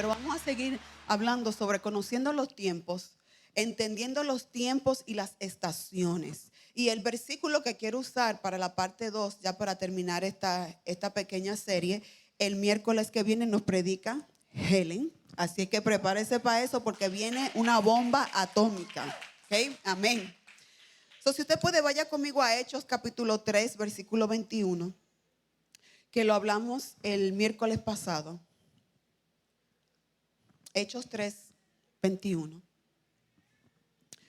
pero vamos a seguir hablando sobre conociendo los tiempos, entendiendo los tiempos y las estaciones. Y el versículo que quiero usar para la parte 2, ya para terminar esta pequeña serie, el miércoles que viene nos predica Helen. Así que prepárese para eso porque viene una bomba atómica. ¿Ok? Amén. So, si usted puede, vaya conmigo a Hechos capítulo 3, versículo 21, que lo hablamos el miércoles pasado. Hechos 3, 21.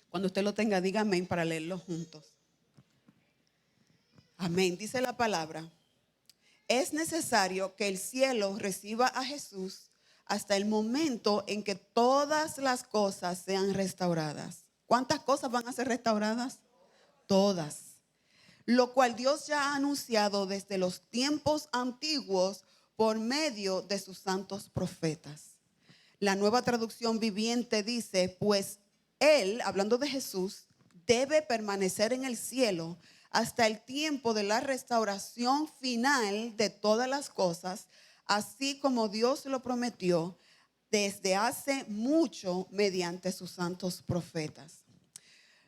Cuando usted lo tenga, diga amén para leerlo juntos. Amén. Dice la palabra: es necesario que el cielo reciba a Jesús hasta el momento en que todas las cosas sean restauradas. ¿Cuántas cosas van a ser restauradas? Todas. Lo cual Dios ya ha anunciado desde los tiempos antiguos por medio de sus santos profetas. La Nueva Traducción Viviente dice: pues Él, hablando de Jesús, debe permanecer en el cielo hasta el tiempo de la restauración final de todas las cosas, así como Dios lo prometió desde hace mucho mediante sus santos profetas.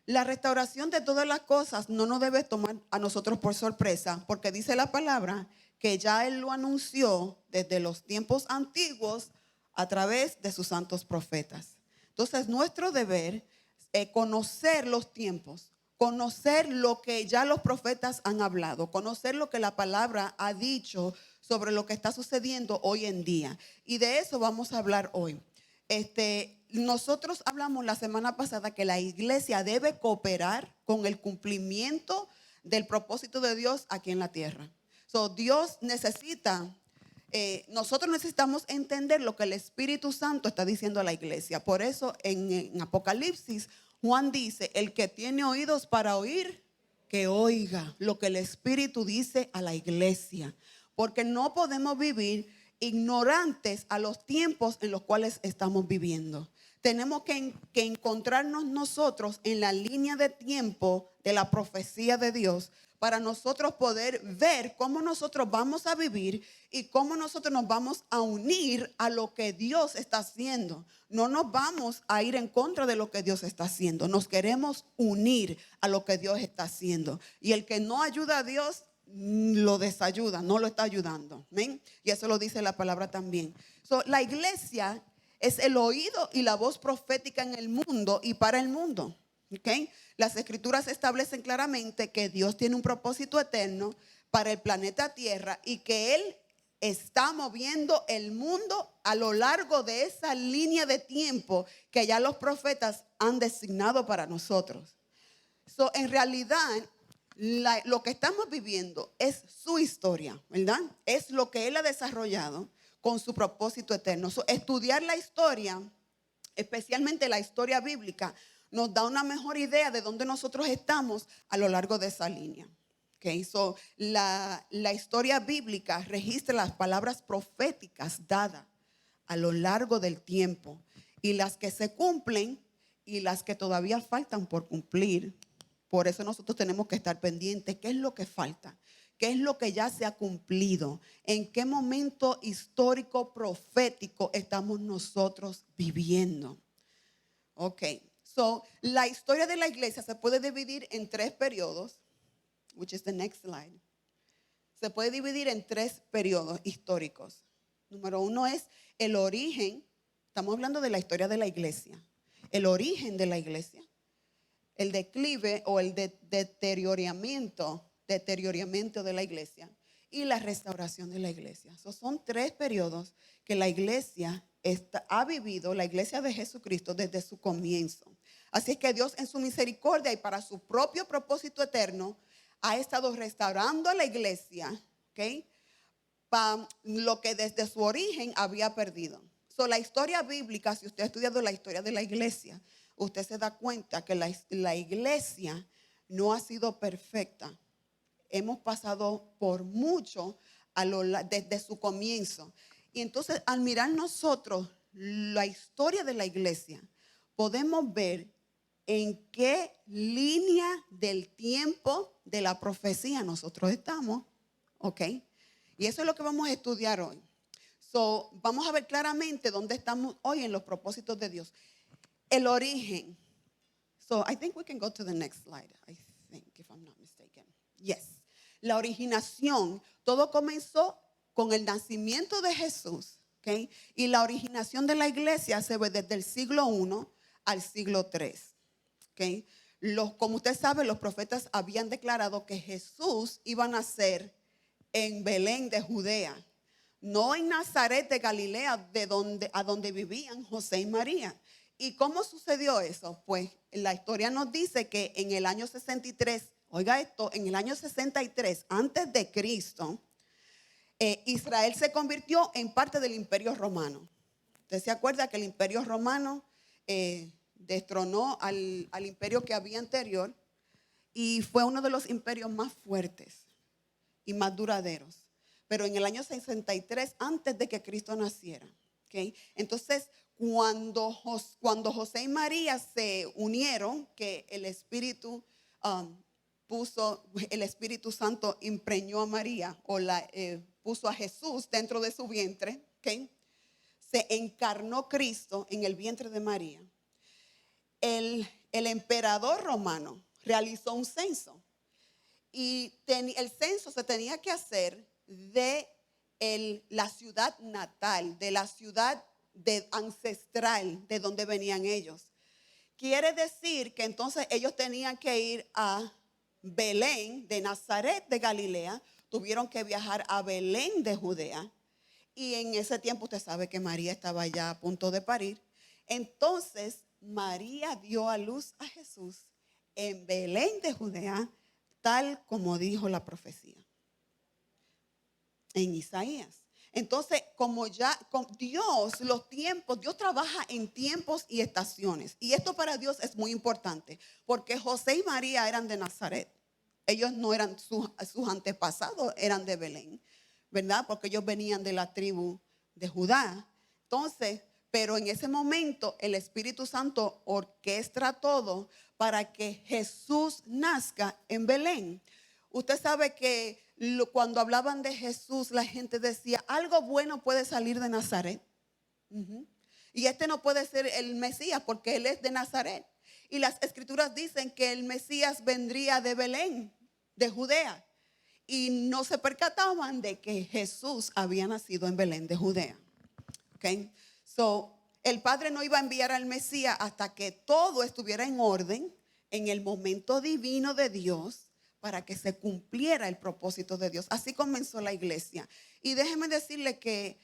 La restauración de todas las cosas no nos debe tomar a nosotros por sorpresa, porque dice la palabra que ya Él lo anunció desde los tiempos antiguos a través de sus santos profetas. Entonces, nuestro deber es conocer los tiempos, conocer lo que ya los profetas han hablado, conocer lo que la palabra ha dicho sobre lo que está sucediendo hoy en día. Y de eso vamos a hablar hoy. Nosotros hablamos la semana pasada que la iglesia debe cooperar con el cumplimiento del propósito de Dios aquí en la tierra. Dios necesita, nosotros necesitamos entender lo que el Espíritu Santo está diciendo a la iglesia. Por eso en Apocalipsis Juan dice: el que tiene oídos para oír, que oiga lo que el Espíritu dice a la iglesia. Porque no podemos vivir ignorantes a los tiempos en los cuales estamos viviendo. Tenemos que encontrarnos nosotros en la línea de tiempo de la profecía de Dios para nosotros poder ver cómo nosotros vamos a vivir y cómo nosotros nos vamos a unir a lo que Dios está haciendo. No nos vamos a ir en contra de lo que Dios está haciendo. Nos queremos unir a lo que Dios está haciendo. Y el que no ayuda a Dios lo desayuda, no lo está ayudando. ¿Ven? Y eso lo dice la palabra también. La iglesia es el oído y la voz profética en el mundo y para el mundo. ¿Okay? Las escrituras establecen claramente que Dios tiene un propósito eterno para el planeta Tierra y que Él está moviendo el mundo a lo largo de esa línea de tiempo que ya los profetas han designado para nosotros. En realidad, lo que estamos viviendo es su historia, ¿verdad? Es lo que Él ha desarrollado con su propósito eterno. Estudiar la historia, especialmente la historia bíblica, nos da una mejor idea de dónde nosotros estamos a lo largo de esa línea. Okay, la historia bíblica registra las palabras proféticas dadas a lo largo del tiempo, y las que se cumplen y las que todavía faltan por cumplir. Por eso nosotros tenemos que estar pendientes. ¿Qué es lo que falta? ¿Qué es lo que ya se ha cumplido? ¿En qué momento histórico profético estamos nosotros viviendo? Ok. La historia de la iglesia se puede dividir en 3 periodos, which is the next slide. Se puede dividir en 3 periodos históricos. Número 1 es el origen. Estamos hablando de la historia de la iglesia. El origen de la iglesia, el declive o el deterioramiento de la iglesia y la restauración de la iglesia. Son 3 periodos que la iglesia ha vivido, la iglesia de Jesucristo, desde su comienzo. Así es que Dios, en su misericordia y para su propio propósito eterno, ha estado restaurando a la iglesia, ¿okay? Para lo que desde su origen había perdido. La historia bíblica, si usted ha estudiado la historia de la iglesia, usted se da cuenta que la iglesia no ha sido perfecta. Hemos pasado por mucho desde su comienzo. Y entonces, al mirar nosotros la historia de la iglesia, podemos ver en qué línea del tiempo de la profecía nosotros estamos. ¿Ok? Y eso es lo que vamos a estudiar hoy. So, vamos a ver claramente dónde estamos hoy en los propósitos de Dios. El origen. So, I think we can go to the next slide. I think, if I'm not mistaken. Yes. La originación. Todo comenzó con el nacimiento de Jesús. Okay? Y la originación de la iglesia se ve desde el siglo I al siglo III. Okay? Como usted sabe, los profetas habían declarado que Jesús iba a nacer en Belén de Judea, no en Nazaret de Galilea, a donde vivían José y María. ¿Y cómo sucedió eso? Pues la historia nos dice que en el año 63, oiga esto, en el año 63 antes de Cristo, Israel se convirtió en parte del Imperio Romano. ¿Usted se acuerda que el Imperio Romano destronó al imperio que había anterior y fue uno de los imperios más fuertes y más duraderos? Pero en el año 63, antes de que Cristo naciera. ¿Okay? Entonces, cuando José y María se unieron, que el Espíritu el Espíritu Santo impregnó a María o puso a Jesús dentro de su vientre, ¿okay? Se encarnó Cristo en el vientre de María. El emperador romano realizó un censo y el censo se tenía que hacer de la ciudad natal, de la ciudad ancestral de donde venían ellos. Quiere decir que entonces ellos tenían que ir a Belén de Nazaret de Galilea, tuvieron que viajar a Belén de Judea, y en ese tiempo usted sabe que María estaba ya a punto de parir. Entonces María dio a luz a Jesús en Belén de Judea, tal como dijo la profecía en Isaías. Entonces, como ya con Dios, Dios trabaja en tiempos y estaciones. Y esto para Dios es muy importante, porque José y María eran de Nazaret. Ellos no eran sus antepasados, eran de Belén, ¿verdad? Porque ellos venían de la tribu de Judá. Entonces, pero en ese momento el Espíritu Santo orquestra todo para que Jesús nazca en Belén. Usted sabe que cuando hablaban de Jesús, la gente decía, algo bueno puede salir de Nazaret. Y este no puede ser el Mesías porque él es de Nazaret. Y las escrituras dicen que el Mesías vendría de Belén, de Judea. Y no se percataban de que Jesús había nacido en Belén de Judea. Okay? So, el Padre no iba a enviar al Mesías hasta que todo estuviera en orden, en el momento divino de Dios, para que se cumpliera el propósito de Dios. Así comenzó la iglesia. Y déjeme decirle que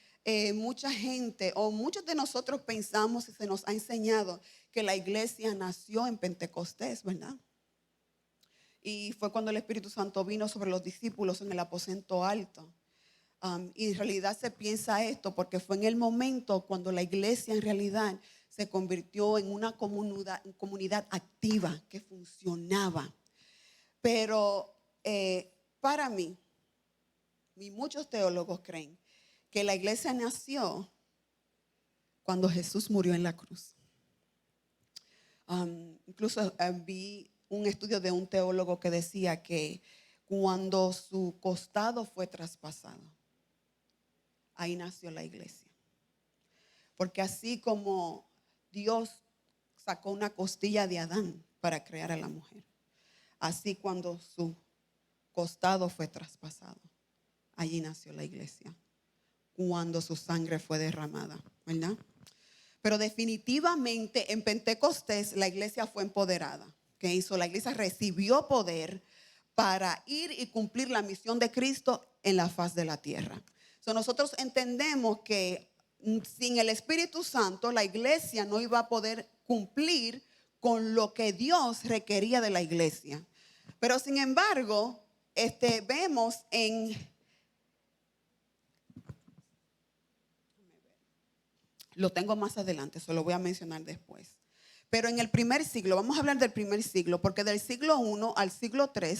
mucha gente o muchos de nosotros pensamos y se nos ha enseñado que la iglesia nació en Pentecostés, ¿verdad? Y fue cuando el Espíritu Santo vino sobre los discípulos en el aposento alto. Y en realidad se piensa esto porque fue en el momento cuando la iglesia en realidad se convirtió en una comunidad activa que funcionaba. Pero para mí, y muchos teólogos creen que la iglesia nació cuando Jesús murió en la cruz. Incluso vi un estudio de un teólogo que decía que cuando su costado fue traspasado, ahí nació la iglesia. Porque así como Dios sacó una costilla de Adán para crear a la mujer, así cuando su costado fue traspasado, allí nació la iglesia, cuando su sangre fue derramada, ¿verdad? Pero definitivamente en Pentecostés la iglesia fue empoderada. ¿Qué hizo? La iglesia recibió poder para ir y cumplir la misión de Cristo en la faz de la tierra. So, nosotros entendemos que sin el Espíritu Santo la iglesia no iba a poder cumplir con lo que Dios requería de la iglesia. Pero sin embargo, vemos lo tengo más adelante, eso lo voy a mencionar después. Pero en el primer siglo, vamos a hablar del primer siglo, porque del siglo I al siglo III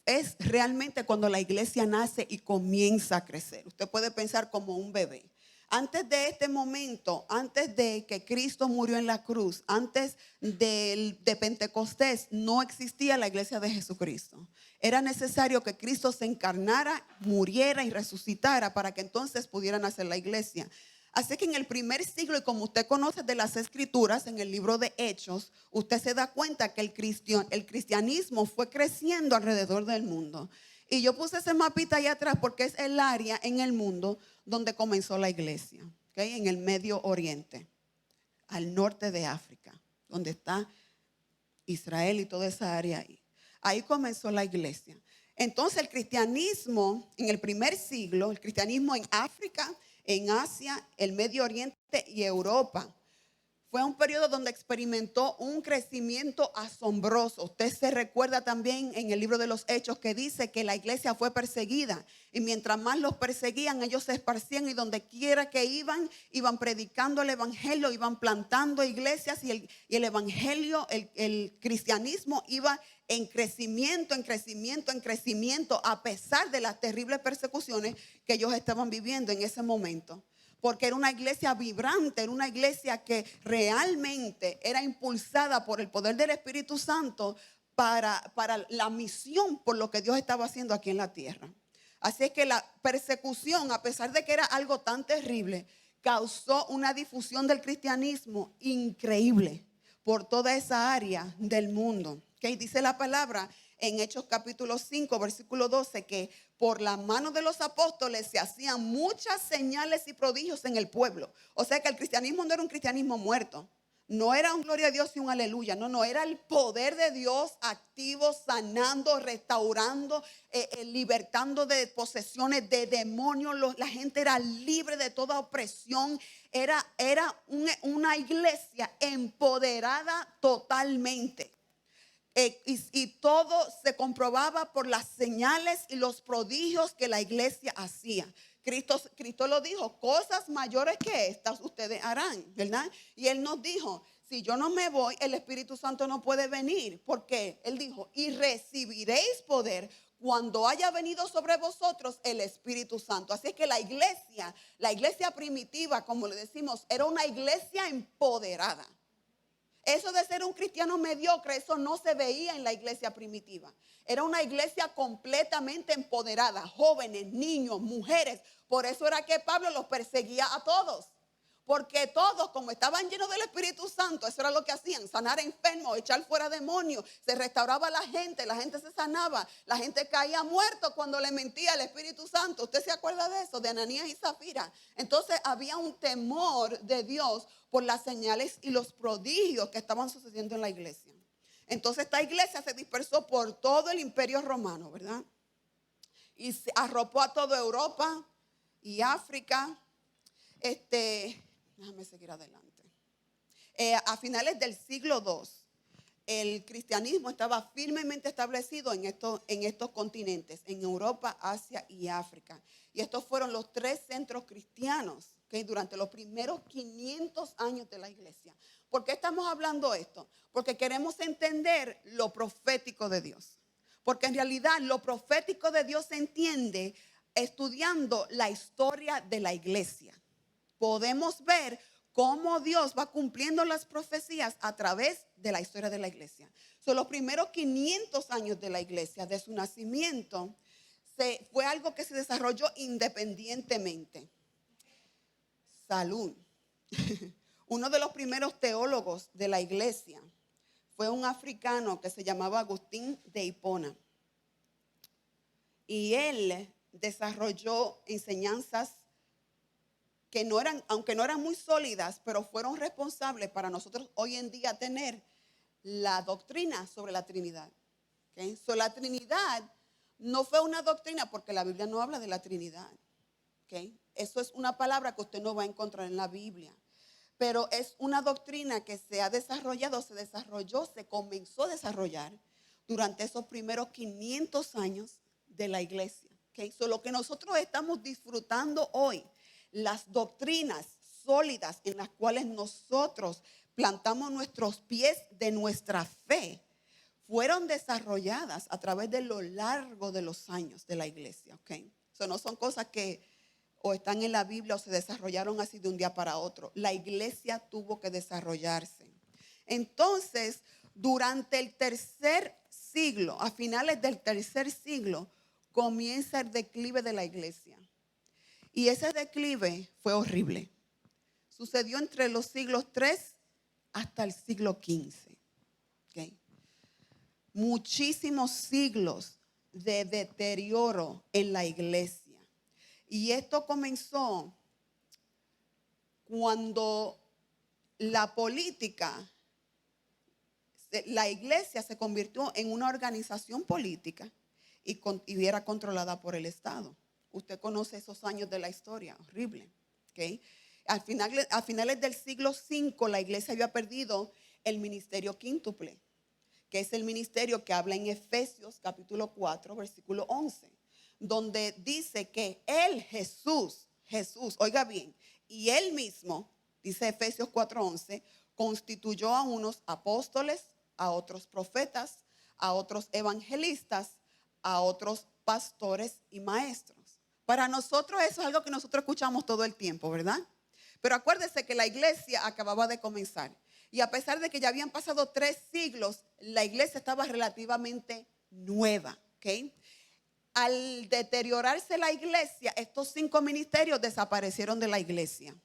es realmente cuando la iglesia nace y comienza a crecer. Usted puede pensar como un bebé. Antes de este momento, antes de que Cristo murió en la cruz, antes de Pentecostés, no existía la iglesia de Jesucristo. Era necesario que Cristo se encarnara, muriera y resucitara para que entonces pudieran hacer la iglesia. Así que en el primer siglo, y como usted conoce de las Escrituras, en el libro de Hechos, usted se da cuenta que el cristianismo fue creciendo alrededor del mundo. Y yo puse ese mapita ahí atrás porque es el área en el mundo donde comenzó la iglesia, ¿okay? En el Medio Oriente, al norte de África, donde está Israel y toda esa área ahí. Ahí comenzó la iglesia. Entonces el cristianismo en el primer siglo, el cristianismo en África, en Asia, el Medio Oriente y Europa, fue un periodo donde experimentó un crecimiento asombroso. Usted se recuerda también en el libro de los Hechos que dice que la iglesia fue perseguida. Y mientras más los perseguían, ellos se esparcían y donde quiera que iban predicando el evangelio, iban plantando iglesias y el evangelio, el cristianismo iba en crecimiento, en crecimiento, en crecimiento, a pesar de las terribles persecuciones que ellos estaban viviendo en ese momento. Porque era una iglesia vibrante, era una iglesia que realmente era impulsada por el poder del Espíritu Santo para la misión por lo que Dios estaba haciendo aquí en la tierra. Así es que la persecución, a pesar de que era algo tan terrible, causó una difusión del cristianismo increíble por toda esa área del mundo. ¿Okay? Dice la palabra en Hechos capítulo 5, versículo 12, que por la mano de los apóstoles se hacían muchas señales y prodigios en el pueblo. O sea que el cristianismo no era un cristianismo muerto. No era un gloria a Dios y un aleluya. No, era el poder de Dios activo, sanando, restaurando, libertando de posesiones de demonios. La gente era libre de toda opresión. Era una iglesia empoderada totalmente. Y todo se comprobaba por las señales y los prodigios que la iglesia hacía. Cristo lo dijo, cosas mayores que estas ustedes harán, ¿verdad? Y Él nos dijo, si yo no me voy, el Espíritu Santo no puede venir. Porque Él dijo, y recibiréis poder cuando haya venido sobre vosotros el Espíritu Santo. Así es que la iglesia primitiva, como le decimos, era una iglesia empoderada. Eso de ser un cristiano mediocre, eso no se veía en la iglesia primitiva. Era una iglesia completamente empoderada, jóvenes, niños, mujeres. Por eso era que Pablo los perseguía a todos. Porque todos, como estaban llenos del Espíritu Santo, eso era lo que hacían, sanar enfermos, echar fuera demonios, se restauraba la gente se sanaba, la gente caía muerto cuando le mentía al Espíritu Santo. ¿Usted se acuerda de eso? De Ananías y Zafira. Entonces había un temor de Dios por las señales y los prodigios que estaban sucediendo en la iglesia. Entonces esta iglesia se dispersó por todo el imperio romano, ¿verdad? Y se arropó a toda Europa y África. Déjame seguir adelante. A finales del siglo II, el cristianismo estaba firmemente establecido en estos continentes, en Europa, Asia y África. Y estos fueron los 3 centros cristianos, ¿okay? Durante los primeros 500 años de la iglesia. ¿Por qué estamos hablando esto? Porque queremos entender lo profético de Dios. Porque en realidad lo profético de Dios se entiende estudiando la historia de la iglesia. Podemos ver cómo Dios va cumpliendo las profecías a través de la historia de la iglesia. Son los primeros 500 años de la iglesia, de su nacimiento, fue algo que se desarrolló independientemente. Salud. Uno de los primeros teólogos de la iglesia fue un africano que se llamaba Agustín de Hipona. Y él desarrolló enseñanzas que aunque no eran muy sólidas, pero fueron responsables para nosotros hoy en día tener la doctrina sobre la Trinidad. ¿Okay? La Trinidad no fue una doctrina porque la Biblia no habla de la Trinidad. ¿Okay? Eso es una palabra que usted no va a encontrar en la Biblia. Pero es una doctrina que se ha desarrollado, se comenzó a desarrollar durante esos primeros 500 años de la iglesia. ¿Okay? Lo que nosotros estamos disfrutando hoy, las doctrinas sólidas en las cuales nosotros plantamos nuestros pies de nuestra fe, fueron desarrolladas a través de lo largo de los años de la iglesia. ¿Okay? No son cosas que o están en la Biblia o se desarrollaron así de un día para otro. La iglesia tuvo que desarrollarse. Entonces, durante el tercer siglo, a finales del tercer siglo, comienza el declive de la iglesia. Y ese declive fue horrible. Sucedió entre los siglos 3 hasta el siglo 15. ¿Okay? Muchísimos siglos de deterioro en la iglesia. Y esto comenzó cuando la política, la iglesia se convirtió en una organización política y era controlada por el Estado. Usted conoce esos años de la historia, horrible. ¿Okay? A finales del siglo V, la iglesia había perdido el ministerio quíntuple, que es el ministerio que habla en Efesios capítulo 4, versículo 11, donde dice que él, Jesús, oiga bien, y él mismo, dice Efesios 4:11, constituyó a unos apóstoles, a otros profetas, a otros evangelistas, a otros pastores y maestros. Para nosotros eso es algo que nosotros escuchamos todo el tiempo, ¿verdad? Pero acuérdese que la iglesia acababa de comenzar. Y a pesar de que ya habían pasado 3 siglos, la iglesia estaba relativamente nueva. ¿Okay? Al deteriorarse la iglesia, estos 5 ministerios desaparecieron de la iglesia.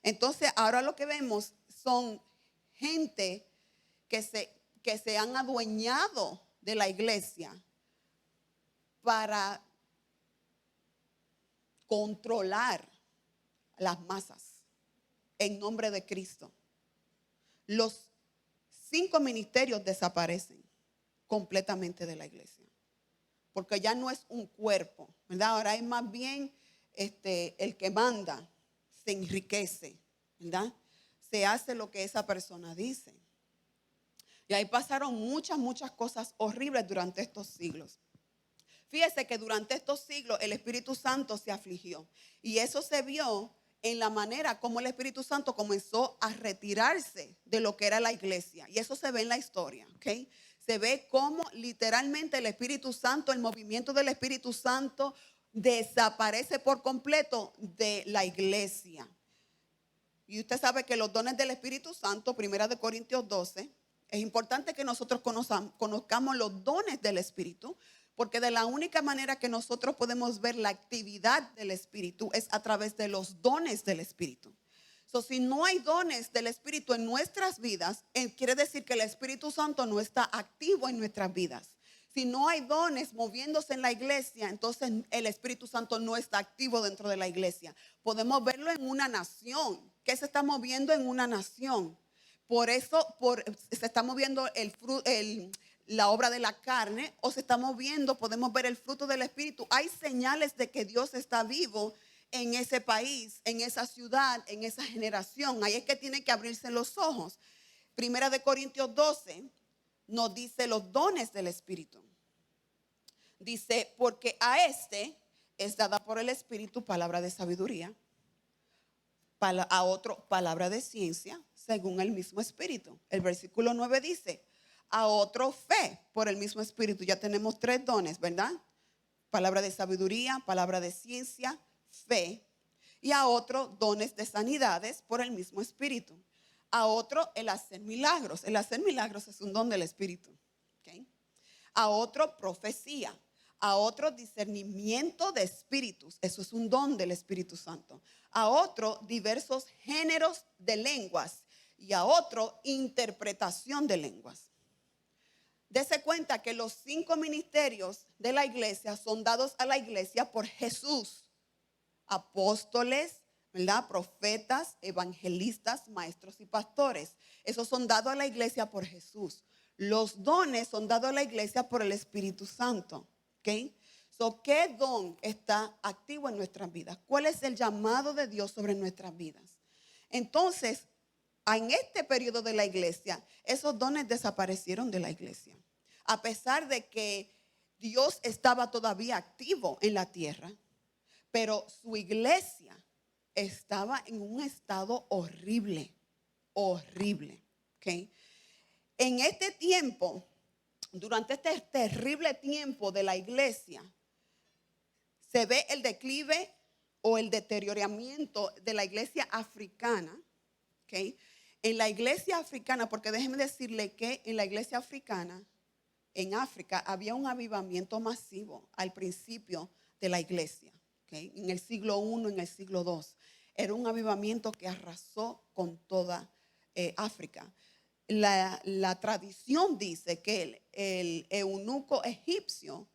Entonces ahora lo que vemos son gente que se han adueñado de la iglesia para controlar las masas en nombre de Cristo. Los 5 ministerios desaparecen completamente de la iglesia, porque ya no es un cuerpo, ¿verdad? Ahora es más bien el que manda se enriquece, ¿verdad? Se hace lo que esa persona dice. Y ahí pasaron muchas cosas horribles durante estos siglos. Fíjese que durante estos siglos el Espíritu Santo se afligió. Y eso se vio en la manera como el Espíritu Santo comenzó a retirarse de lo que era la iglesia. Y eso se ve en la historia, ¿ok? Se ve cómo literalmente el Espíritu Santo, el movimiento del Espíritu Santo desaparece por completo de la iglesia. Y usted sabe que los dones del Espíritu Santo, 1 Corintios 12, es importante que nosotros conozcamos los dones del Espíritu, porque de la única manera que nosotros podemos ver la actividad del Espíritu es a través de los dones del Espíritu. Si no hay dones del Espíritu en nuestras vidas, quiere decir que el Espíritu Santo no está activo en nuestras vidas. Si no hay dones moviéndose en la iglesia, entonces el Espíritu Santo no está activo dentro de la iglesia. Podemos verlo en una nación. ¿Qué se está moviendo en una nación? Por eso se está moviendo la obra de la carne, o se está moviendo, podemos ver el fruto del Espíritu. Hay señales de que Dios está vivo en ese país, en esa ciudad, en esa generación. Ahí es que tienen que abrirse los ojos. 1 Corintios 12 nos dice los dones del Espíritu. Dice, porque a este es dada por el Espíritu palabra de sabiduría, a otro palabra de ciencia, según el mismo Espíritu. El versículo 9 dice, a otro fe por el mismo Espíritu. Ya tenemos 3 dones, ¿verdad? Palabra de sabiduría, palabra de ciencia, fe. Y a otro dones de sanidades por el mismo Espíritu. A otro el hacer milagros. El hacer milagros es un don del Espíritu. ¿Okay? A otro profecía. A otro discernimiento de espíritus. Eso es un don del Espíritu Santo. A otro diversos géneros de lenguas. Y a otro interpretación de lenguas. Dese cuenta que los 5 ministerios de la iglesia son dados a la iglesia por Jesús. Apóstoles, ¿verdad? Profetas, evangelistas, maestros y pastores. Esos son dados a la iglesia por Jesús. Los dones son dados a la iglesia por el Espíritu Santo. ¿Okay? ¿Qué don está activo en nuestras vidas? ¿Cuál es el llamado de Dios sobre nuestras vidas? Entonces, en este periodo de la iglesia, esos dones desaparecieron de la iglesia. A pesar de que Dios estaba todavía activo en la tierra, pero su iglesia estaba en un estado horrible, horrible. ¿Okay? En este tiempo, durante este terrible tiempo de la iglesia, se ve el declive o el deterioramiento de la iglesia africana, ¿ok? En la iglesia africana, porque déjenme decirle que en la iglesia africana, en África, había un avivamiento masivo al principio de la iglesia, ¿ok? En el siglo I, en el siglo II. Era un avivamiento que arrasó con toda África. La tradición dice que el eunuco egipcio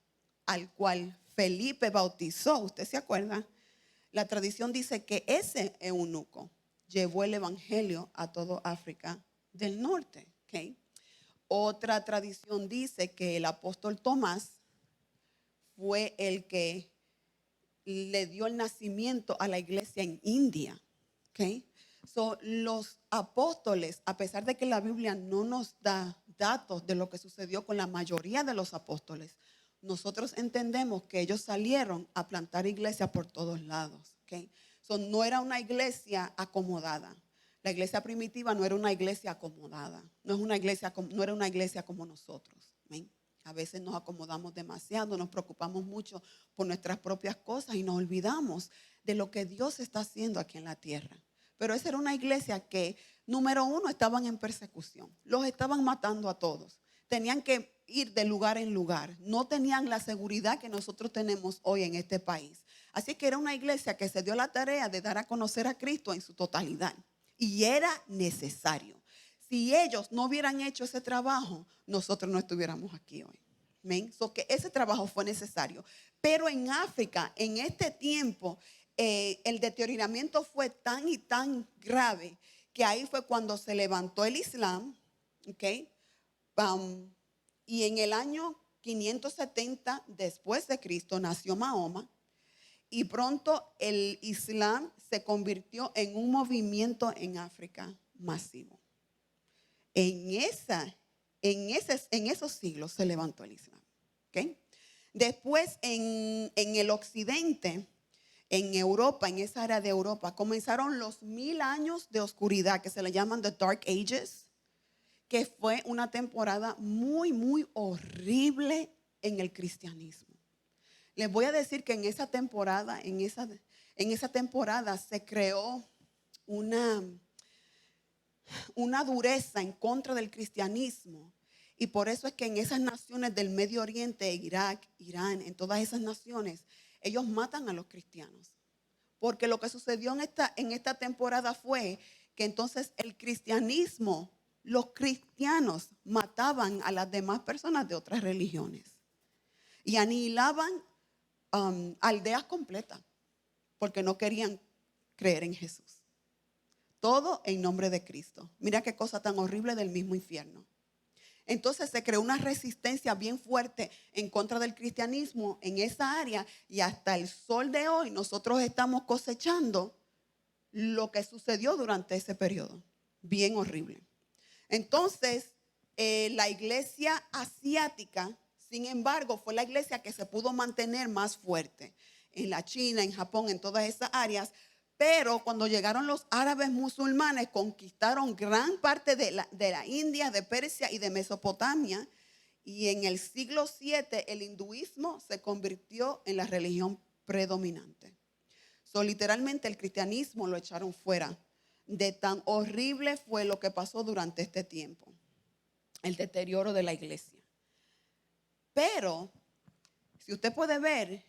al cual Felipe bautizó, ¿usted se acuerda? La tradición dice que ese eunuco llevó el evangelio a toda África del norte, ¿ok? Otra tradición dice que el apóstol Tomás fue el que le dio el nacimiento a la iglesia en India, ¿ok? So, los apóstoles, a pesar de que la Biblia no nos da datos de lo que sucedió con la mayoría de los apóstoles, nosotros entendemos que ellos salieron a plantar iglesias por todos lados, ¿ok? So, no era una iglesia acomodada. La iglesia primitiva no era una iglesia acomodada, no era una iglesia como nosotros. ¿Amén? A veces nos acomodamos demasiado, nos preocupamos mucho por nuestras propias cosas y nos olvidamos de lo que Dios está haciendo aquí en la tierra. Pero esa era una iglesia que, número uno, estaban en persecución. Los estaban matando a todos. Tenían que ir de lugar en lugar. No tenían la seguridad que nosotros tenemos hoy en este país. Así que era una iglesia que se dio la tarea de dar a conocer a Cristo en su totalidad. Y era necesario. Si ellos no hubieran hecho ese trabajo, nosotros no estuviéramos aquí hoy. ¿Amén? So que ese trabajo fue necesario. Pero en África, en este tiempo, el deterioramiento fue tan y tan grave que ahí fue cuando se levantó el Islam, ¿ok? Y en el año 570 después de Cristo nació Mahoma. Y pronto el Islam se convirtió en un movimiento en África masivo. En esos siglos se levantó el Islam. ¿Okay? Después en el occidente, en Europa, en esa área de Europa, comenzaron los 1000 años de oscuridad que se le llaman The Dark Ages, que fue una temporada muy, muy horrible en el cristianismo. Les voy a decir que en esa temporada se creó una dureza en contra del cristianismo. Y por eso es que en esas naciones del Medio Oriente, Irak, Irán, en todas esas naciones, ellos matan a los cristianos. Porque lo que sucedió en esta temporada fue que entonces el cristianismo, los cristianos mataban a las demás personas de otras religiones. Y aniquilaban aldeas completas porque no querían creer en Jesús. Todo en nombre de Cristo. Mira qué cosa tan horrible del mismo infierno. Entonces se creó una resistencia bien fuerte en contra del cristianismo en esa área y hasta el sol de hoy nosotros estamos cosechando lo que sucedió durante ese periodo. Bien horrible. Entonces la iglesia asiática, sin embargo, fue la iglesia que se pudo mantener más fuerte. En la China, en Japón, en todas esas áreas. Pero cuando llegaron los árabes musulmanes, conquistaron gran parte de la India, de Persia y de Mesopotamia. Y en el siglo VII el hinduismo se convirtió en la religión predominante. Literalmente el cristianismo lo echaron fuera. De tan horrible fue lo que pasó durante este tiempo. El deterioro de la iglesia. Pero, si usted puede ver,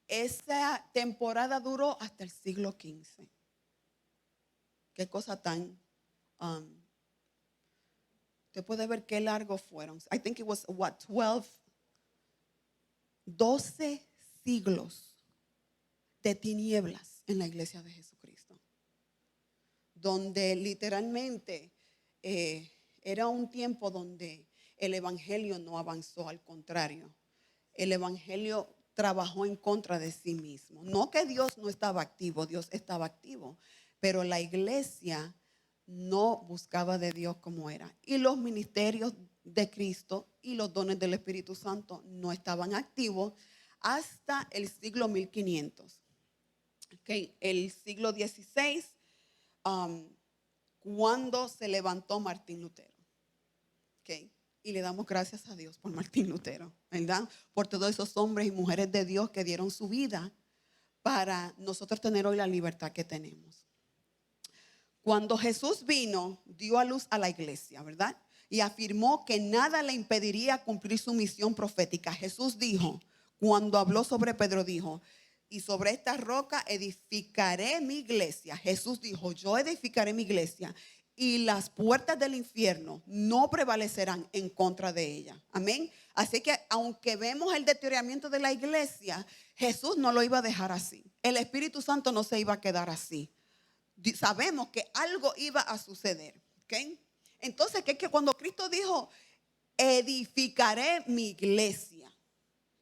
esa temporada duró hasta el siglo XV. Qué cosa tan, usted puede ver qué largos fueron. I think it was, 12 siglos de tinieblas en la iglesia de Jesucristo. Donde literalmente era un tiempo donde el evangelio no avanzó, al contrario. El evangelio trabajó en contra de sí mismo. No que Dios no estaba activo, Dios estaba activo, pero la iglesia no buscaba de Dios como era. Y los ministerios de Cristo y los dones del Espíritu Santo no estaban activos hasta el siglo 1500. Okay. El siglo XVI, cuando se levantó Martín Lutero. Okay. Y le damos gracias a Dios por Martín Lutero, ¿verdad? Por todos esos hombres y mujeres de Dios que dieron su vida para nosotros tener hoy la libertad que tenemos. Cuando Jesús vino, dio a luz a la iglesia, ¿verdad? Y afirmó que nada le impediría cumplir su misión profética. Jesús dijo, cuando habló sobre Pedro, dijo, y sobre esta roca edificaré mi iglesia. Jesús dijo, yo edificaré mi iglesia y las puertas del infierno no prevalecerán en contra de ella. Amén. Así que aunque vemos el deterioramiento de la iglesia, Jesús no lo iba a dejar así. El Espíritu Santo no se iba a quedar así. Sabemos que algo iba a suceder. ¿Okay? Entonces, que cuando Cristo dijo, edificaré mi iglesia,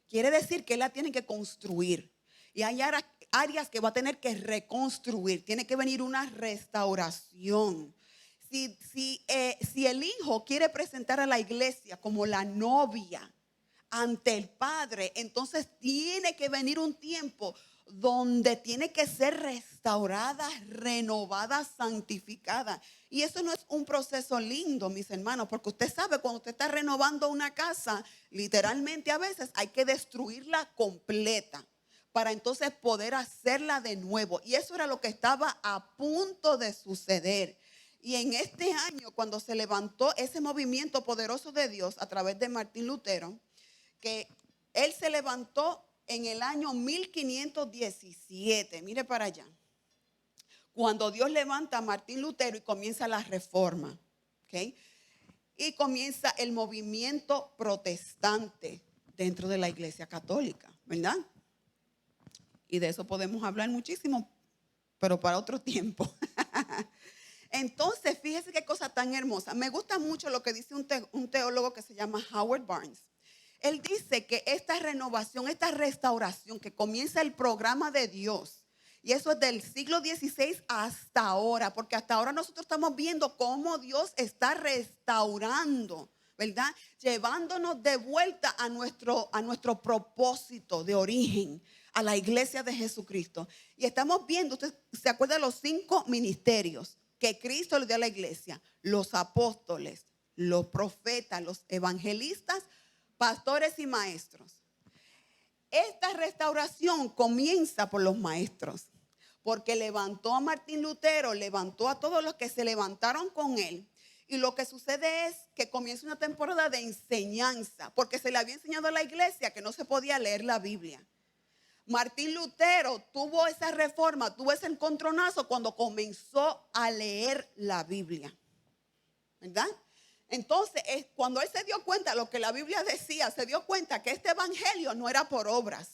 quiere decir que Él la tiene que construir. Y hay áreas que va a tener que reconstruir. Tiene que venir una restauración. Si el hijo quiere presentar a la iglesia como la novia ante el Padre, entonces tiene que venir un tiempo donde tiene que ser restaurada, renovada, santificada. Y eso no es un proceso lindo, mis hermanos, porque usted sabe, cuando usted está renovando una casa, literalmente a veces hay que destruirla completa para entonces poder hacerla de nuevo. Y eso era lo que estaba a punto de suceder. Y en este año, cuando se levantó ese movimiento poderoso de Dios a través de Martín Lutero, que él se levantó en el año 1517, mire para allá, cuando Dios levanta a Martín Lutero y comienza la reforma, ¿okay? Y comienza el movimiento protestante dentro de la iglesia católica, ¿verdad? Y de eso podemos hablar muchísimo, pero para otro tiempo. Entonces, fíjese qué cosa tan hermosa. Me gusta mucho lo que dice un teólogo que se llama Howard Barnes. Él dice que esta renovación, esta restauración que comienza el programa de Dios, y eso es del siglo XVI hasta ahora, porque hasta ahora nosotros estamos viendo cómo Dios está restaurando, ¿verdad? Llevándonos de vuelta a nuestro propósito de origen, a la iglesia de Jesucristo. Y estamos viendo, usted se acuerda de los 5 ministerios que Cristo le dio a la iglesia: los apóstoles, los profetas, los evangelistas, pastores y maestros. Esta restauración comienza por los maestros, porque levantó a Martín Lutero, levantó a todos los que se levantaron con él. Y lo que sucede es que comienza una temporada de enseñanza, porque se le había enseñado a la iglesia que no se podía leer la Biblia. Martín Lutero tuvo esa reforma, tuvo ese encontronazo cuando comenzó a leer la Biblia, ¿verdad? Entonces, cuando él se dio cuenta de lo que la Biblia decía, se dio cuenta que este evangelio no era por obras,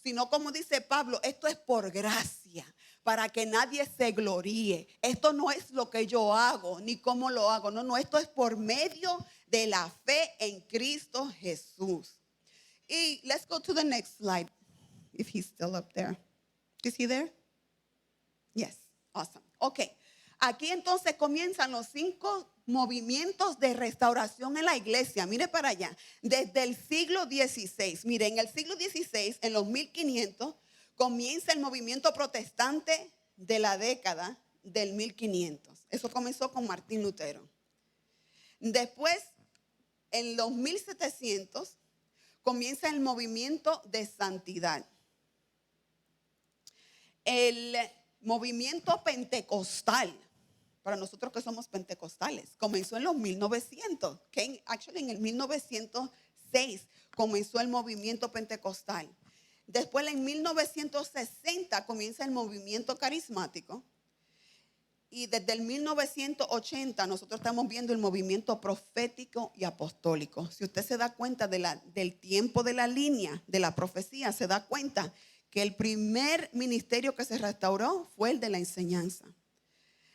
sino, como dice Pablo, esto es por gracia, para que nadie se gloríe. Esto no es lo que yo hago, ni cómo lo hago. No, esto es por medio de la fe en Cristo Jesús. Y let's go to the next slide, if he's still up there. Is he there? Yes, awesome. Okay. Aquí entonces comienzan los 5 movimientos de restauración en la iglesia. Mire para allá. Desde el siglo XVI. Mire, en el siglo XVI, en los 1500, comienza el movimiento protestante de la década del 1500. Eso comenzó con Martín Lutero. Después, en los 1700, comienza el movimiento de santidad. El movimiento pentecostal, para nosotros que somos pentecostales, comenzó en los 1900. Okay? Actually, en el 1906 comenzó el movimiento pentecostal. Después, en 1960 comienza el movimiento carismático. Y desde el 1980 nosotros estamos viendo el movimiento profético y apostólico. Si usted se da cuenta del tiempo de la línea de la profecía, se da cuenta que el primer ministerio que se restauró fue el de la enseñanza.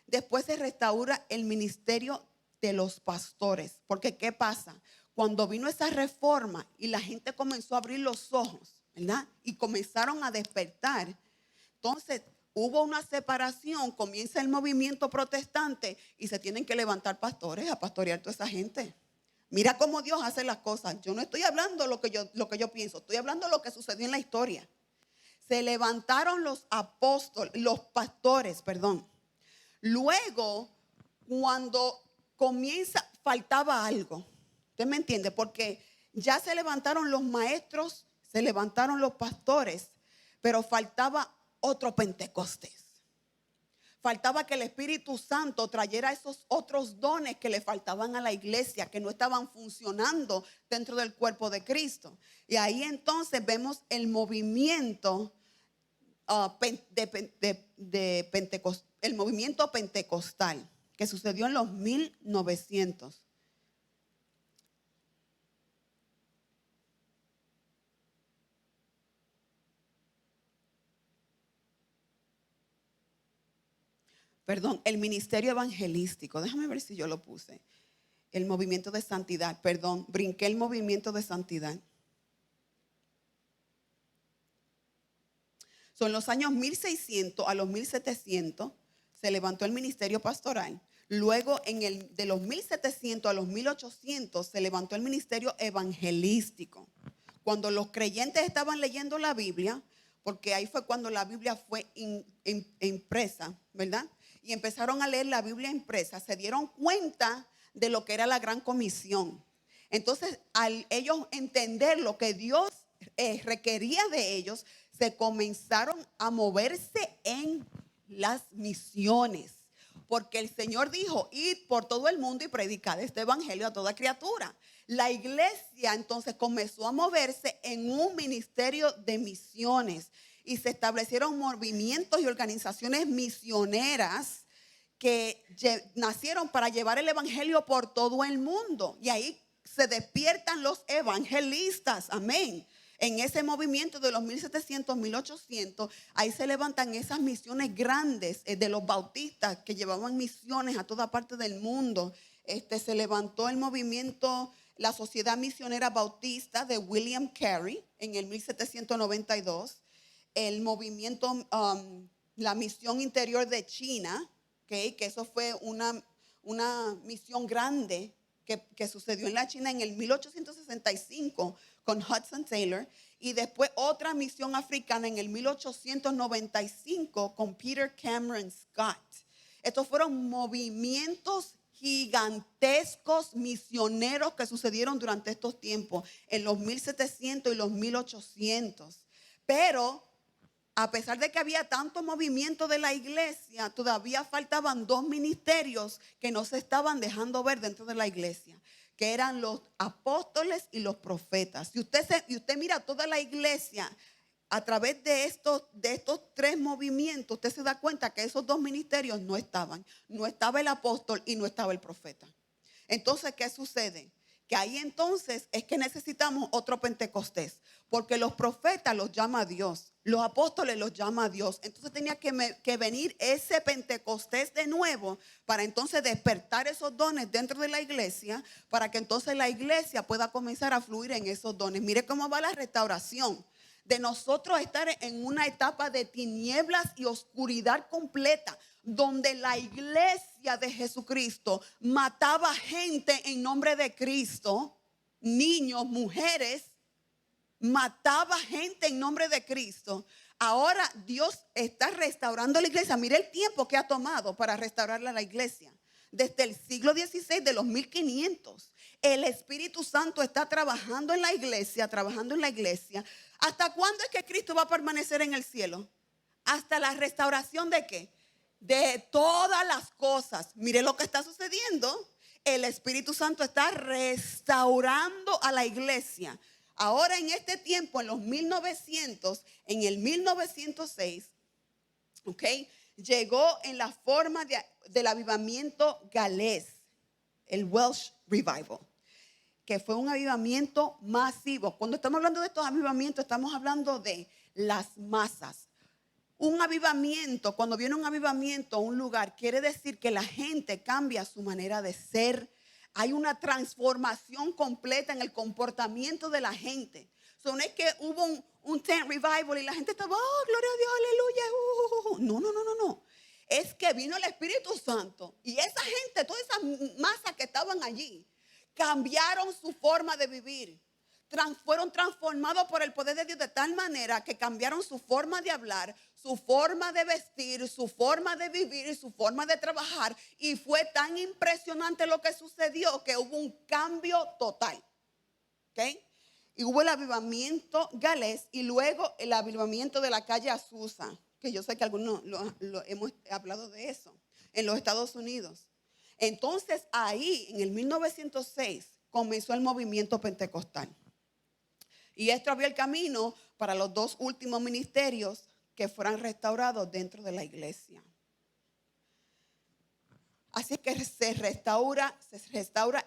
Después se restaura el ministerio de los pastores. Porque ¿qué pasa? Cuando vino esa reforma y la gente comenzó a abrir los ojos, ¿verdad? Y comenzaron a despertar. Entonces hubo una separación, comienza el movimiento protestante y se tienen que levantar pastores a pastorear toda esa gente. Mira cómo Dios hace las cosas. Yo no estoy hablando lo que yo pienso, estoy hablando lo que sucedió en la historia. Se levantaron los apóstoles, los pastores, perdón. Luego, cuando comienza, faltaba algo. ¿Usted me entiende? Porque ya se levantaron los maestros, se levantaron los pastores, pero faltaba otro Pentecostés. Faltaba que el Espíritu Santo trayera esos otros dones que le faltaban a la iglesia, que no estaban funcionando dentro del cuerpo de Cristo. Y ahí entonces vemos el movimiento el movimiento pentecostal que sucedió en los 1900. Perdón, el ministerio evangelístico. Déjame ver si yo lo puse. El movimiento de santidad. Perdón, brinqué el movimiento de santidad. Son los años 1600 a los 1700 se levantó el ministerio pastoral. Luego de los 1700 a los 1800 se levantó el ministerio evangelístico. Cuando los creyentes estaban leyendo la Biblia, porque ahí fue cuando la Biblia fue impresa, ¿verdad? Y empezaron a leer la Biblia impresa, se dieron cuenta de lo que era la gran comisión. Entonces, al ellos entender lo que Dios requería de ellos, se comenzaron a moverse en las misiones. Porque el Señor dijo, id por todo el mundo y predicad este evangelio a toda criatura. La iglesia entonces comenzó a moverse en un ministerio de misiones. Y se establecieron movimientos y organizaciones misioneras que nacieron para llevar el evangelio por todo el mundo. Y ahí se despiertan los evangelistas. Amén. En ese movimiento de los 1700, 1800, ahí se levantan esas misiones grandes de los bautistas que llevaban misiones a toda parte del mundo. Se levantó el movimiento, la Sociedad Misionera Bautista de William Carey en el 1792. El movimiento, la misión interior de China, que eso fue una misión grande que sucedió en la China en el 1865 con Hudson Taylor, y después otra misión africana en el 1895 con Peter Cameron Scott. Estos fueron movimientos gigantescos misioneros que sucedieron durante estos tiempos, en los 1700 y los 1800. Pero a pesar de que había tanto movimiento de la iglesia, todavía faltaban dos ministerios que no se estaban dejando ver dentro de la iglesia, que eran los apóstoles y los profetas. Y usted mira toda la iglesia a través de estos tres movimientos, usted se da cuenta que esos dos ministerios no estaban. No estaba el apóstol y no estaba el profeta. Entonces, ¿qué sucede? Que ahí entonces es que necesitamos otro Pentecostés, porque los profetas los llama Dios, los apóstoles los llama Dios. Entonces tenía que venir ese Pentecostés de nuevo para entonces despertar esos dones dentro de la iglesia, para que entonces la iglesia pueda comenzar a fluir en esos dones. Mire cómo va la restauración. De nosotros estar en una etapa de tinieblas y oscuridad completa, donde la iglesia de Jesucristo mataba gente en nombre de Cristo, niños, mujeres, mataba gente en nombre de Cristo. Ahora Dios está restaurando la iglesia. Mire el tiempo que ha tomado para restaurar la iglesia. Desde el siglo XVI, de los 1500, el Espíritu Santo está trabajando en la iglesia, ¿Hasta cuándo es que Cristo va a permanecer en el cielo? Hasta la restauración ¿de qué? De todas las cosas. Mire lo que está sucediendo. El Espíritu Santo está restaurando a la iglesia. Ahora en este tiempo, en los 1900, en el 1906, ¿ok? Llegó en la forma del avivamiento galés, el Welsh Revival, que fue un avivamiento masivo. Cuando estamos hablando de estos avivamientos, estamos hablando de las masas. Un avivamiento, cuando viene un avivamiento a un lugar, quiere decir que la gente cambia su manera de ser. Hay una transformación completa en el comportamiento de la gente. No es que hubo un tent revival y la gente estaba, oh, gloria a Dios, aleluya. No. Es que vino el Espíritu Santo y esa gente, todas esas masas que estaban allí, cambiaron su forma de vivir. Fueron transformados por el poder de Dios de tal manera que cambiaron su forma de hablar, su forma de vestir, su forma de vivir, su forma de trabajar. Y fue tan impresionante lo que sucedió que hubo un cambio total. ¿Okay? Y hubo el avivamiento galés y luego el avivamiento de la calle Azusa. que yo sé que algunos lo hemos hablado de eso, en los Estados Unidos. Entonces ahí, en el 1906, comenzó el movimiento pentecostal. Y esto abrió el camino para los dos últimos ministerios que fueran restaurados dentro de la iglesia. Así que se restaura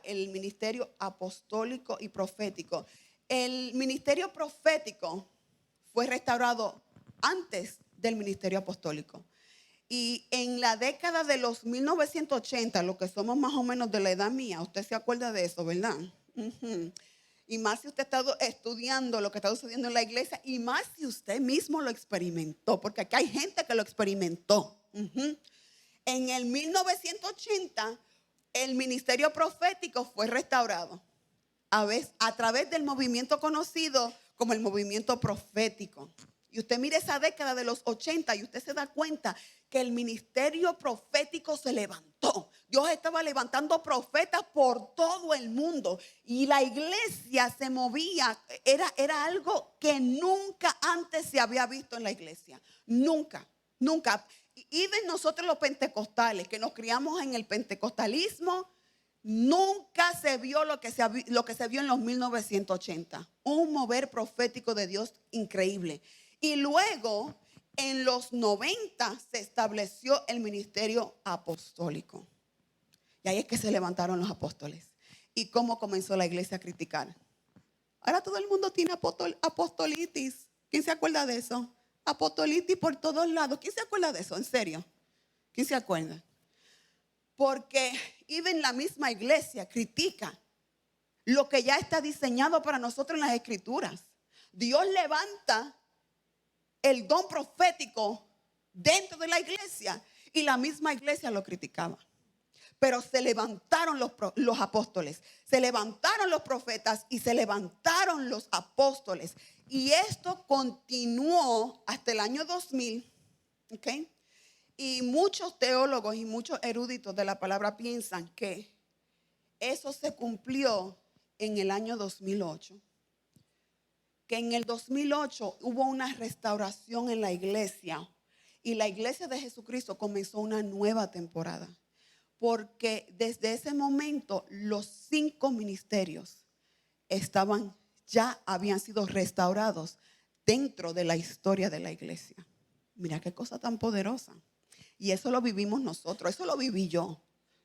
el ministerio apostólico y profético. El ministerio profético fue restaurado antes del ministerio apostólico. Y en la década de los 1980, lo que somos más o menos de la edad mía, usted se acuerda de eso, ¿verdad? Y más si usted ha estado estudiando lo que está sucediendo en la iglesia, y más si usted mismo lo experimentó, porque aquí hay gente que lo experimentó. En el 1980, el ministerio profético fue restaurado a través del movimiento conocido como el movimiento profético. Y usted mire esa década de los 80 y usted se da cuenta que el ministerio profético se levantó. Dios estaba levantando profetas por todo el mundo y la iglesia se movía. Era algo que nunca antes se había visto en la iglesia. Nunca. Y de nosotros los pentecostales que nos criamos en el pentecostalismo, nunca se vio lo que se vio en los 1980. Un mover profético de Dios increíble. Y luego, en los 90, se estableció el ministerio apostólico. Y ahí es que se levantaron los apóstoles. ¿Y cómo comenzó la iglesia a criticar? Ahora todo el mundo tiene apostolitis. ¿Quién se acuerda de eso? Apostolitis por todos lados. ¿Quién se acuerda de eso? ¿En serio? ¿Quién se acuerda? Porque even la misma iglesia critica lo que ya está diseñado para nosotros en las escrituras. Dios levanta el don profético dentro de la iglesia y la misma iglesia lo criticaba. Pero se levantaron los apóstoles, se levantaron los profetas y se levantaron los apóstoles. Y esto continuó hasta el año 2000, ¿ok? Y muchos teólogos y muchos eruditos de la palabra piensan que eso se cumplió en el año 2008. Que en el 2008 hubo una restauración en la iglesia y la iglesia de Jesucristo comenzó una nueva temporada. Porque desde ese momento los 5 ministerios ya habían sido restaurados dentro de la historia de la iglesia. Mira qué cosa tan poderosa. Y eso lo vivimos nosotros, eso lo viví yo.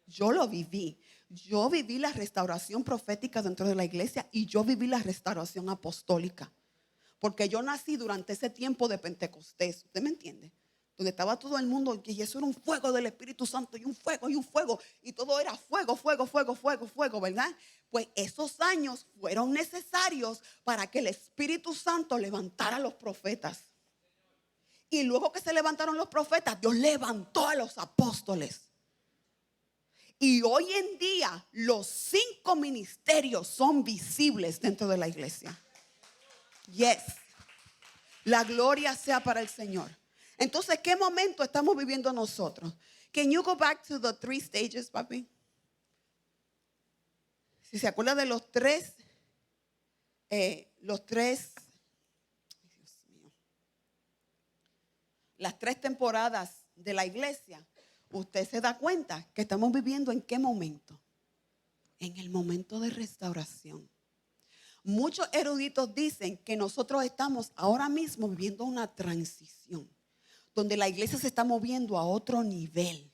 Yo lo viví. Yo viví la restauración profética dentro de la iglesia y yo viví la restauración apostólica. Porque yo nací durante ese tiempo de Pentecostés. ¿Usted me entiende? Donde estaba todo el mundo y eso era un fuego del Espíritu Santo y un fuego y todo era fuego, ¿verdad? Pues esos años fueron necesarios para que el Espíritu Santo levantara a los profetas. Y luego que se levantaron los profetas, Dios levantó a los apóstoles. Y hoy en día los 5 ministerios son visibles dentro de la iglesia. Yes. La gloria sea para el Señor. Entonces, ¿qué momento estamos viviendo nosotros? Can you go back to the 3 stages, papi? Si se acuerda de los tres, las 3 temporadas de la iglesia, usted se da cuenta que estamos viviendo ¿en qué momento? En el momento de restauración. Muchos eruditos dicen que nosotros estamos ahora mismo viviendo una transición, donde la iglesia se está moviendo a otro nivel.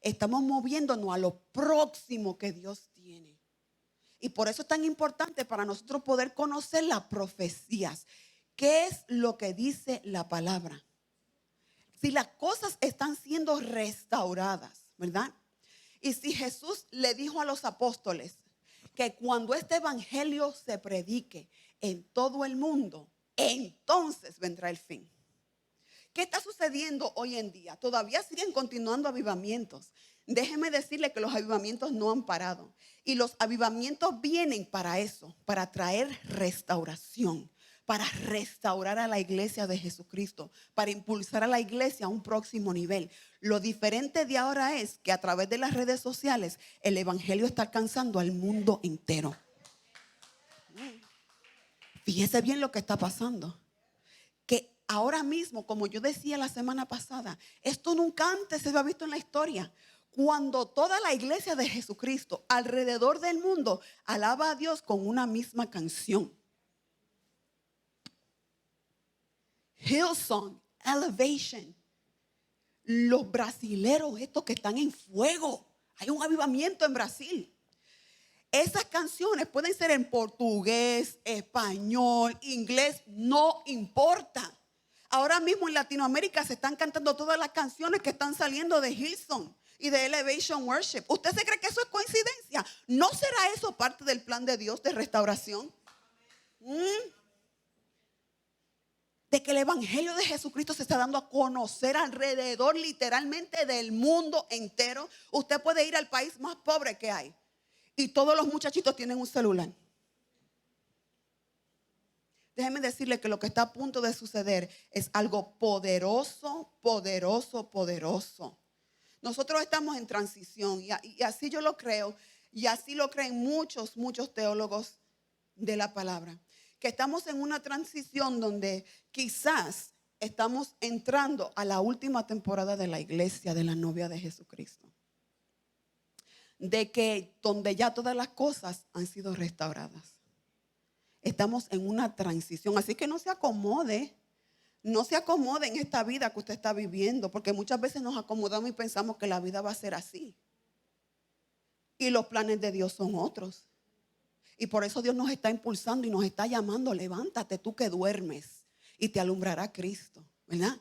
Estamos moviéndonos a lo próximo que Dios tiene. Y por eso es tan importante para nosotros poder conocer las profecías. ¿Qué es lo que dice la palabra? Si las cosas están siendo restauradas, ¿verdad? Y si Jesús le dijo a los apóstoles que cuando este evangelio se predique en todo el mundo, entonces vendrá el fin. ¿Qué está sucediendo hoy en día? Todavía siguen continuando avivamientos. Déjeme decirle que los avivamientos no han parado. Y los avivamientos vienen para eso, para traer restauración, para restaurar a la iglesia de Jesucristo, para impulsar a la iglesia a un próximo nivel. Lo diferente de ahora es que a través de las redes sociales el evangelio está alcanzando al mundo entero. Fíjese bien lo que está pasando. Que ahora mismo, como yo decía la semana pasada, esto nunca antes se había visto en la historia. Cuando toda la iglesia de Jesucristo alrededor del mundo alaba a Dios con una misma canción. Hillsong, Elevation. Los brasileros estos que están en fuego. Hay un avivamiento en Brasil. Esas canciones pueden ser en portugués, español, inglés, no importa. Ahora mismo en Latinoamérica se están cantando todas las canciones que están saliendo de Hillsong y de Elevation Worship. ¿Usted se cree que eso es coincidencia? ¿No será eso parte del plan de Dios de restauración? De que el evangelio de Jesucristo se está dando a conocer alrededor literalmente del mundo entero. Usted puede ir al país más pobre que hay y todos los muchachitos tienen un celular. Déjeme decirle que lo que está a punto de suceder es algo poderoso, poderoso, poderoso. Nosotros estamos en transición y así yo lo creo y así lo creen muchos teólogos de la palabra. Que estamos en una transición donde quizás estamos entrando a la última temporada de la iglesia de la novia de Jesucristo. De que donde ya todas las cosas han sido restauradas. Estamos en una transición, así que no se acomode en esta vida que usted está viviendo, porque muchas veces nos acomodamos y pensamos que la vida va a ser así. Y los planes de Dios son otros. Y por eso Dios nos está impulsando y nos está llamando, levántate tú que duermes y te alumbrará Cristo, ¿verdad?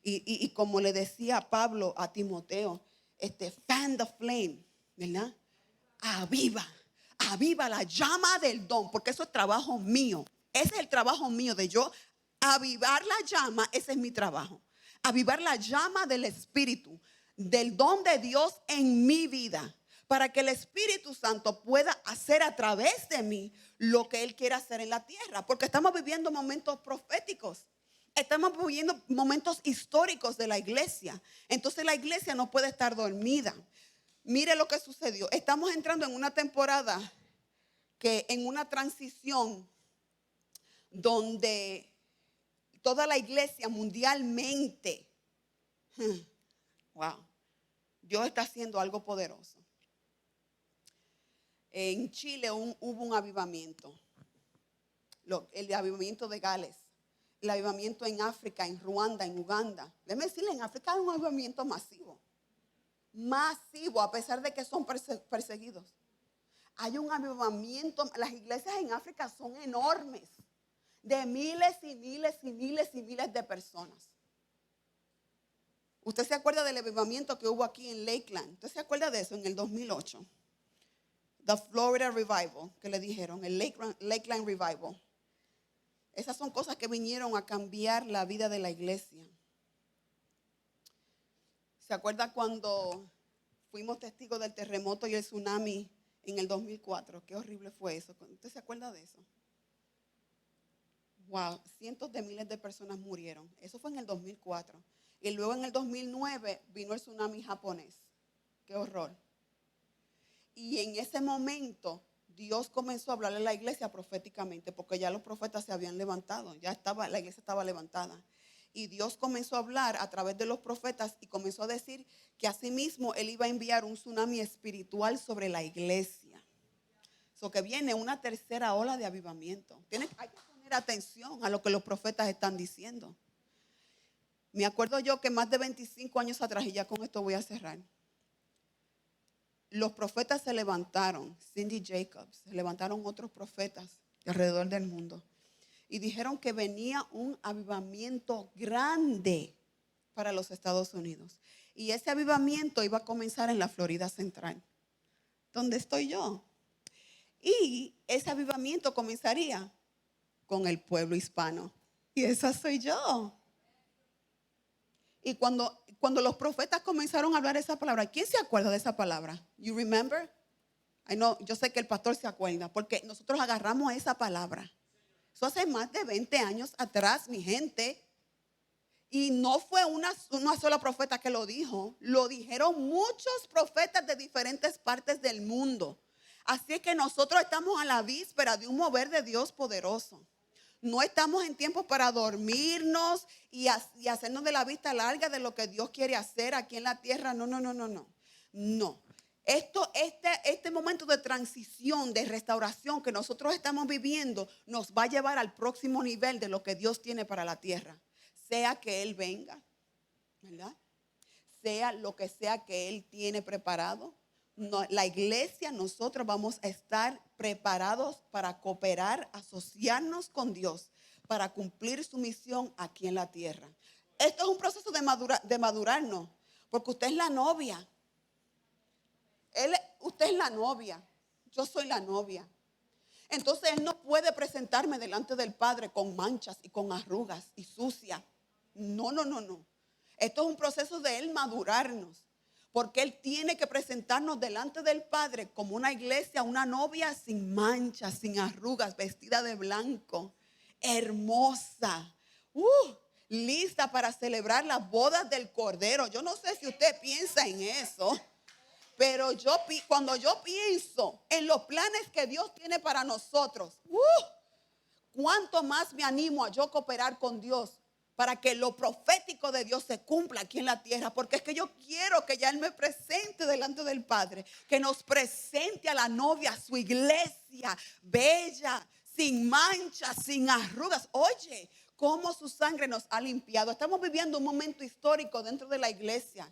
Y como le decía Pablo a Timoteo, fan the flame, ¿verdad? Aviva la llama del don, porque eso es trabajo mío. Ese es el trabajo mío de yo avivar la llama, ese es mi trabajo. Avivar la llama del Espíritu, del don de Dios en mi vida. Para que el Espíritu Santo pueda hacer a través de mí lo que Él quiere hacer en la tierra. Porque estamos viviendo momentos proféticos. Estamos viviendo momentos históricos de la iglesia. Entonces la iglesia no puede estar dormida. Mire lo que sucedió. Estamos entrando en una temporada en una transición donde toda la iglesia mundialmente, Dios está haciendo algo poderoso. En Chile hubo un avivamiento, el avivamiento de Gales, el avivamiento en África, en Ruanda, en Uganda. Déjeme decirle, en África hay un avivamiento masivo, a pesar de que son perseguidos. Hay un avivamiento, las iglesias en África son enormes, de miles y miles y miles y miles de personas. ¿Usted se acuerda del avivamiento que hubo aquí en Lakeland? ¿Usted se acuerda de eso en el 2008? The Florida Revival, que le dijeron, el Lakeland Revival. Esas son cosas que vinieron a cambiar la vida de la iglesia. ¿Se acuerda cuando fuimos testigos del terremoto y el tsunami en el 2004? Qué horrible fue eso. ¿Usted se acuerda de eso? Wow, cientos de miles de personas murieron. Eso fue en el 2004. Y luego en el 2009 vino el tsunami japonés. Qué horror. Y en ese momento Dios comenzó a hablarle a la iglesia proféticamente, porque ya los profetas se habían levantado, la iglesia estaba levantada. Y Dios comenzó a hablar a través de los profetas y comenzó a decir que asimismo Él iba a enviar un tsunami espiritual sobre la iglesia. So que viene una tercera ola de avivamiento. Hay que poner atención a lo que los profetas están diciendo. Me acuerdo yo que más de 25 años atrás, y ya con esto voy a cerrar, los profetas se levantaron, Cindy Jacobs, se levantaron otros profetas alrededor del mundo y dijeron que venía un avivamiento grande para los Estados Unidos. Y ese avivamiento iba a comenzar en la Florida Central, donde estoy yo. Y ese avivamiento comenzaría con el pueblo hispano. Y esa soy yo. Y cuando los profetas comenzaron a hablar esa palabra, ¿quién se acuerda de esa palabra? You remember? Yo sé que el pastor se acuerda, porque nosotros agarramos esa palabra. Eso hace más de 20 años atrás, mi gente. Y no fue una sola profeta que lo dijo. Lo dijeron muchos profetas de diferentes partes del mundo. Así que nosotros estamos a la víspera de un mover de Dios poderoso. No estamos en tiempo para dormirnos y hacernos de la vista larga de lo que Dios quiere hacer aquí en la tierra. No. Este momento de transición, de restauración que nosotros estamos viviendo, nos va a llevar al próximo nivel de lo que Dios tiene para la tierra. Sea que Él venga, ¿verdad? Sea lo que sea que Él tiene preparado. No, la iglesia, nosotros vamos a estar preparados para cooperar, asociarnos con Dios, para cumplir su misión aquí en la tierra. Esto es un proceso de madurarnos, porque usted es la novia. Usted es la novia, yo soy la novia. Entonces Él no puede presentarme delante del Padre con manchas y con arrugas y sucia. No. Esto es un proceso de Él madurarnos. Porque Él tiene que presentarnos delante del Padre como una iglesia, una novia sin manchas, sin arrugas, vestida de blanco, hermosa, lista para celebrar las bodas del Cordero. Yo no sé si usted piensa en eso, pero cuando yo pienso en los planes que Dios tiene para nosotros, cuánto más me animo a yo cooperar con Dios para que lo profético de Dios se cumpla aquí en la tierra. Porque es que yo quiero que ya Él me presente delante del Padre, que nos presente a la novia, a su iglesia bella, sin manchas, sin arrugas. Oye, cómo su sangre nos ha limpiado. Estamos viviendo un momento histórico dentro de la iglesia.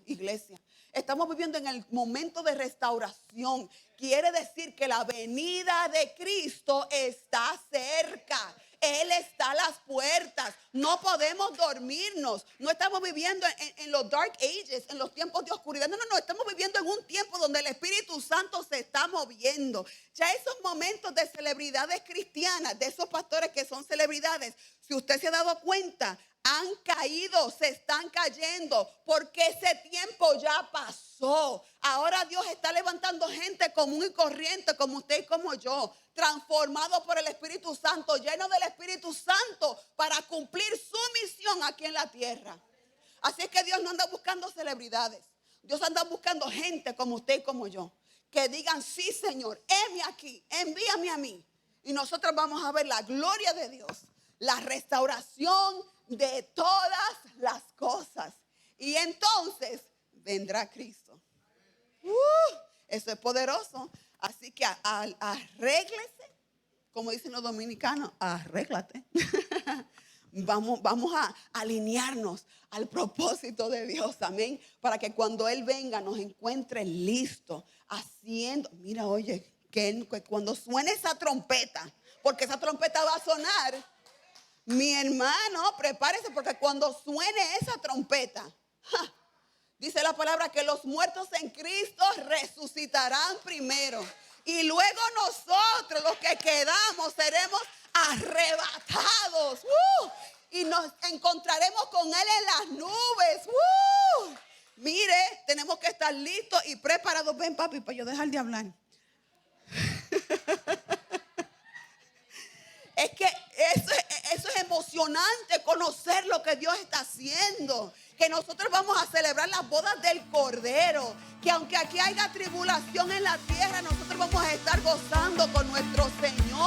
Estamos viviendo en el momento de restauración. Quiere decir que la venida de Cristo está cerca. Él está a las puertas. No podemos dormirnos. No estamos viviendo en los dark ages, en los tiempos de oscuridad. No. Estamos viviendo en un tiempo donde el Espíritu Santo se está moviendo. Ya esos momentos de celebridades cristianas, de esos pastores que son celebridades, si usted se ha dado cuenta, han caído, se están cayendo, porque ese tiempo ya pasó. Ahora Dios está levantando gente común y corriente como usted y como yo, transformado por el Espíritu Santo, lleno del Espíritu Santo para cumplir su misión aquí en la tierra. Así es que Dios no anda buscando celebridades. Dios anda buscando gente como usted y como yo, que digan: sí, Señor, heme aquí, envíame a mí. Y nosotros vamos a ver la gloria de Dios, la restauración de todas las cosas. Y entonces vendrá Cristo. Eso es poderoso. Así que arréglese, como dicen los dominicanos, arréglate. Vamos a alinearnos al propósito de Dios, amén, para que cuando Él venga nos encuentre listos, haciendo, mira, oye, que cuando suene esa trompeta, porque esa trompeta va a sonar, mi hermano, prepárese, porque cuando suene esa trompeta, dice la palabra que los muertos en Cristo resucitarán primero. Y luego nosotros, los que quedamos, seremos arrebatados. Y nos encontraremos con Él en las nubes. Mire, tenemos que estar listos y preparados. Ven, papi, para yo dejar de hablar. Es que eso es emocionante, conocer lo que Dios está haciendo. Que nosotros vamos a celebrar las bodas del Cordero. Que aunque aquí haya tribulación en la tierra, nosotros vamos a estar gozando con nuestro Señor.